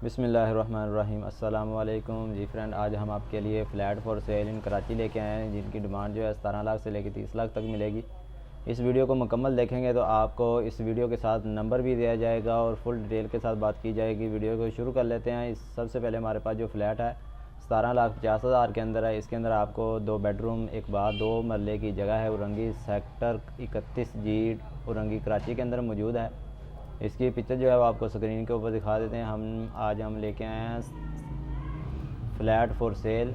बिस्मिल्लाहिर्रहमानिर्रहीम। अस्सलाम वालेकुम जी फ्रेंड, आज हम आपके लिए फ़्लैट फॉर सेल इन कराची लेके आए हैं जिनकी डिमांड जो है 17 लाख से लेकर 30 लाख तक मिलेगी। इस वीडियो को मुकम्मल देखेंगे तो आपको इस वीडियो के साथ नंबर भी दिया जाएगा और फुल डिटेल के साथ बात की जाएगी। वीडियो को शुरू कर लेते हैं। सबसे पहले हमारे पास जो फ्लैट है 17,50,000 के अंदर है। इसके अंदर आपको 2 बेडरूम, एक बाथ, 2 मरले की जगह है। उरंगी सेक्टर 31G उरंगी कराची के अंदर मौजूद है। इसकी पिक्चर जो है वो आपको स्क्रीन के ऊपर दिखा देते हैं। आज हम लेके आए हैं फ़्लैट फॉर सेल,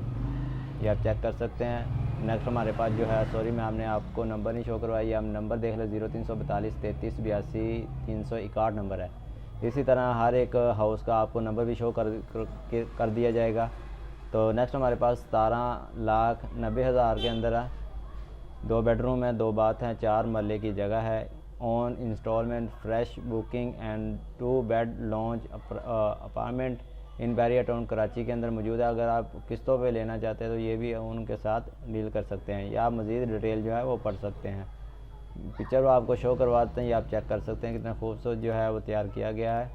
ये आप चेक कर सकते हैं। नेक्स्ट हमारे पास जो है, सॉरी मैं आपने आपको नंबर नहीं शो करवाई, हम नंबर देख लें 0342 33 82 361 नंबर है। इसी तरह हर एक हाउस का आपको नंबर भी शो कर दिया जाएगा। तो नेक्स्ट हमारे पास 17,90,000 के अंदर है। 2 बेडरूम है, 2 बाथ हैं, 4 मरले की जगह है। On instalment fresh booking and 2 bed launch apartment in Bahria Town Karachi के अंदर मौजूद है। अगर आप किस्तों पे लेना चाहते हैं तो ये भी उनके साथ डील कर सकते हैं या आप मज़ीद डिटेल जो है वो पढ़ सकते हैं। पिक्चर वो आपको शो करवाते हैं, ये आप चेक कर सकते हैं कितना खूबसूरत जो है वो तैयार किया गया है।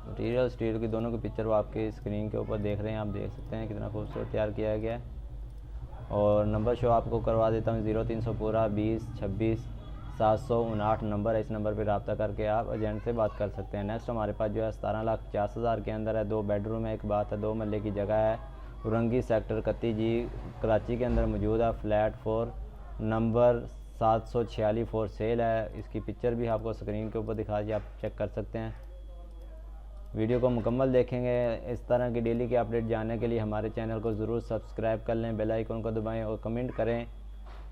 मटीरियल स्टील की दोनों की पिक्चर वो आपके स्क्रीन के ऊपर देख रहे हैं, आप देख सकते हैं कितना खूबसूरत तैयार किया गया है। और नंबर शो आपको करवा देता हूँ 0300 पूरा 20 26 759 नंबर है। इस नंबर पर रब्ता करके आप एजेंट से बात कर सकते हैं। नेक्स्ट हमारे पास जो है 17,50,000 के अंदर है। 2 बेडरूम है, एक बाथ है, 2 मरले की जगह है। उरंगी सेक्टर 31G कराची के अंदर मौजूद है। Flat for number 746 for sale है। इसकी पिक्चर भी आपको स्क्रीन के ऊपर दिखा दी, आप चेक कर सकते हैं। वीडियो को मुकम्मल देखेंगे। इस तरह की डेली की अपडेट जानने के लिए हमारे चैनल को ज़रूर सब्सक्राइब कर लें, बेल आइकन को दबाएं और कमेंट करें।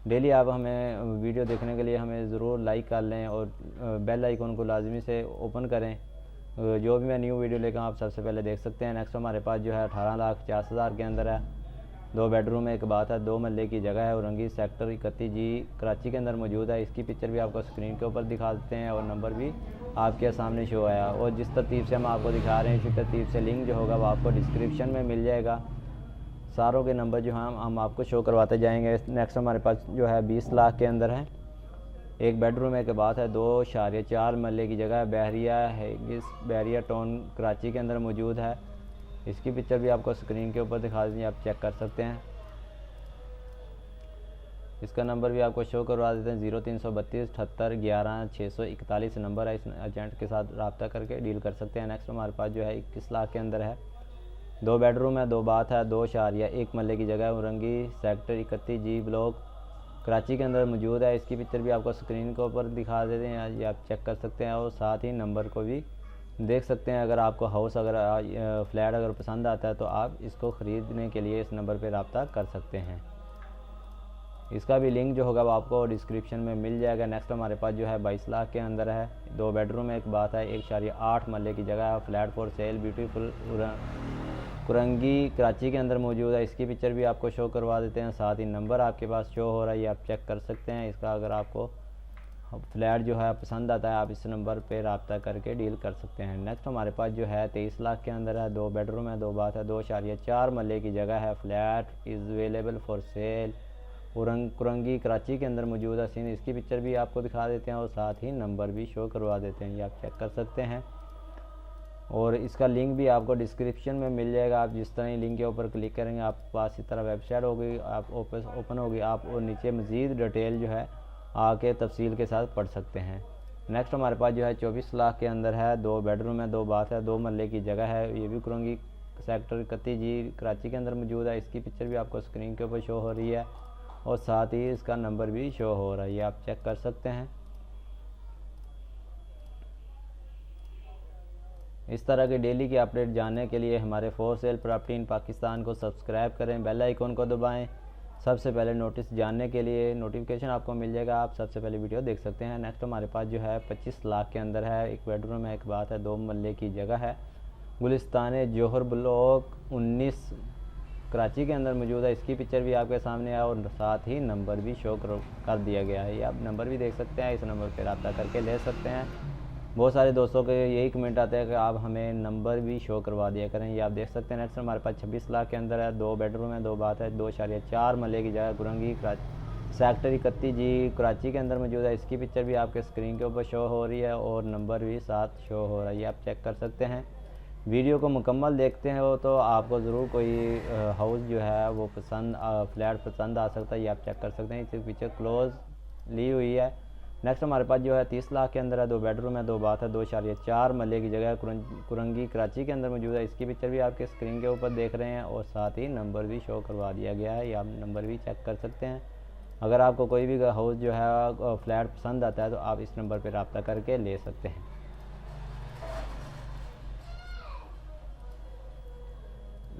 डेली आप हमें वीडियो देखने के लिए हमें ज़रूर लाइक कर लें और बेल आइकन को लाजमी से ओपन करें। जो भी मैं न्यू वीडियो लेकर आप सबसे पहले देख सकते हैं। नेक्स्ट हमारे पास जो है 18,50,000 के अंदर है। 2 बेडरूम है, एक बाथ है, 2 मरले की जगह है। उरंगी सेक्टर 31G कराची के अंदर मौजूद है। इसकी पिक्चर भी आपको स्क्रीन के ऊपर दिखा देते हैं और नंबर भी आपके सामने शो आया। और जिस तरतीब से हम आपको दिखा रहे हैं इसी तरतीब से लिंक जो होगा वो आपको डिस्क्रिप्शन में मिल जाएगा। सारों के नंबर जो हम आपको शो करवाते जाएंगे। नेक्स्ट हमारे पास जो है 20 लाख के अंदर है। 1 बेडरूम है, एक बाथ है, 2.4 मरले की जगह है। बैरिया टाउन कराची के अंदर मौजूद है। इसकी पिक्चर भी आपको स्क्रीन के ऊपर दिखा देंगे, आप चेक कर सकते हैं। इसका नंबर भी आपको शो करवा देते हैं 0332 78 11 641 नंबर है। इस एजेंट के साथ रब्ता करके डील कर सकते हैं। नेक्स्ट हमारे पास जो है 21 लाख के अंदर है। 2 बेडरूम है, 2 बाथ है, 2.1 मरले की जगह है। उरंगी सेक्टर 31G ब्लॉक कराची के अंदर मौजूद है। इसकी पिक्चर भी आपको स्क्रीन के ऊपर दिखा देते हैं, ये आप चेक कर सकते हैं और साथ ही नंबर को भी देख सकते हैं। अगर आपको हाउस फ्लैट अगर पसंद आता है तो आप इसको ख़रीदने के लिए इस नंबर पर रब्ता कर सकते हैं। इसका भी लिंक जो होगा वो आपको डिस्क्रिप्शन में मिल जाएगा। नेक्स्ट हमारे पास जो है 22 लाख के अंदर है। 2 बेडरूम है, एक बाथ है, 1.8 मरले की जगह है। Flat for sale beautiful Korangi Karachi के अंदर मौजूद है। इसकी पिक्चर भी आपको शो करवा देते हैं, साथ ही नंबर आपके पास शो हो रहा है, ये आप चेक कर सकते हैं। इसका अगर आपको फ्लैट जो है पसंद आता है आप इस नंबर पे रब्ता करके डील कर सकते हैं। नेक्स्ट हमारे पास जो है 23 लाख के अंदर है। 2 बेडरूम है, 2 बाथ है, 2.4 मरले की जगह है। Flat is available for sale Korangi Karachi के अंदर मौजूद है। सीन इसकी पिक्चर भी आपको दिखा देते हैं और साथ ही नंबर भी शो करवा देते हैं, ये आप चेक कर सकते हैं। और इसका लिंक भी आपको डिस्क्रिप्शन में मिल जाएगा। आप जिस तरह ही लिंक के ऊपर क्लिक करेंगे आप पास इस तरह वेबसाइट होगी, आप ओपन होगी, आप और नीचे मज़ीद डिटेल जो है आके तफसील के साथ पढ़ सकते हैं। नेक्स्ट हमारे पास जो है 24 लाख के अंदर है। 2 बेडरूम है, 2 बाथ है, 2 मरले की जगह है। ये भी कुरंगी सेक्टर 31G कराची के अंदर मौजूद है। इसकी पिक्चर भी आपको स्क्रीन के ऊपर शो हो रही है और साथ ही इसका नंबर भी शो हो रहा है, ये आप चेक कर सकते हैं। इस तरह के डेली की अपडेट जानने के लिए हमारे for sale property in Pakistan को सब्सक्राइब करें, बेल आइकन को दबाएं। सबसे पहले नोटिस जानने के लिए नोटिफिकेशन आपको मिल जाएगा, आप सबसे पहले वीडियो देख सकते हैं। नेक्स्ट हमारे पास जो है 25 लाख के अंदर है। 1 बेडरूम है, एक बाथ है, 2 मरले की जगह है। गुलिस्तान जौहर ब्लॉक 19 कराची के अंदर मौजूद है। इसकी पिक्चर भी आपके सामने है और साथ ही नंबर भी शो कर दिया गया है, ये आप नंबर भी देख सकते हैं। इस नंबर पर रब्ता करके ले सकते हैं। बहुत सारे दोस्तों के यही कमेंट आते हैं कि आप हमें नंबर भी शो करवा दिया करें, ये आप देख सकते हैं। नेक्स्ट हमारे पास 26 लाख के अंदर है। 2 बेडरूम है, 2 बाथ है, 2.4 मरले की जगह कुरंगी सेक्टर 31 जी कराची के अंदर मौजूद है। इसकी पिक्चर भी आपके स्क्रीन के ऊपर शो हो रही है और नंबर भी साथ शो हो रहा है, ये आप चेक कर सकते हैं। वीडियो को मुकम्मल देखते हो तो आपको ज़रूर कोई हाउस जो है वो फ्लैट पसंद आ सकता है, ये आप चेक कर सकते हैं। इसकी पिक्चर क्लोज ली हुई है। नेक्स्ट हमारे पास जो है 30 लाख के अंदर है, 2 बेडरूम है, 2 बाथ है, 2.4 मरले की जगह कुरंगी कराची के अंदर मौजूद है। इसकी पिक्चर भी आपके स्क्रीन के ऊपर देख रहे हैं और साथ ही नंबर भी शो करवा दिया गया है, या आप नंबर भी चेक कर सकते हैं। अगर आपको कोई भी हाउस जो है फ्लैट पसंद आता है तो आप इस नंबर पर रब्ता करके ले सकते हैं।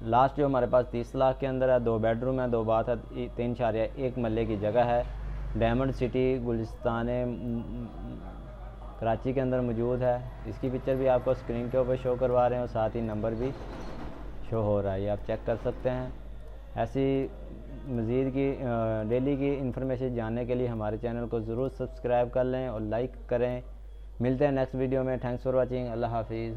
लास्ट जो हमारे पास 30 लाख के अंदर है, 2 बेडरूम है, 2 बाथ है, 3.1 मरले की जगह है। डायमंड सिटी गुलिस्तान कराची के अंदर मौजूद है। इसकी पिक्चर भी आपको स्क्रीन के ऊपर शो करवा रहे हैं और साथ ही नंबर भी शो हो रहा है, ये आप चेक कर सकते हैं। ऐसी मज़ीद की डेली की इंफॉर्मेशन जानने के लिए हमारे चैनल को ज़रूर सब्सक्राइब कर लें और लाइक करें। मिलते हैं नेक्स्ट वीडियो में। Thanks for watching. अल्लाह हाफिज़।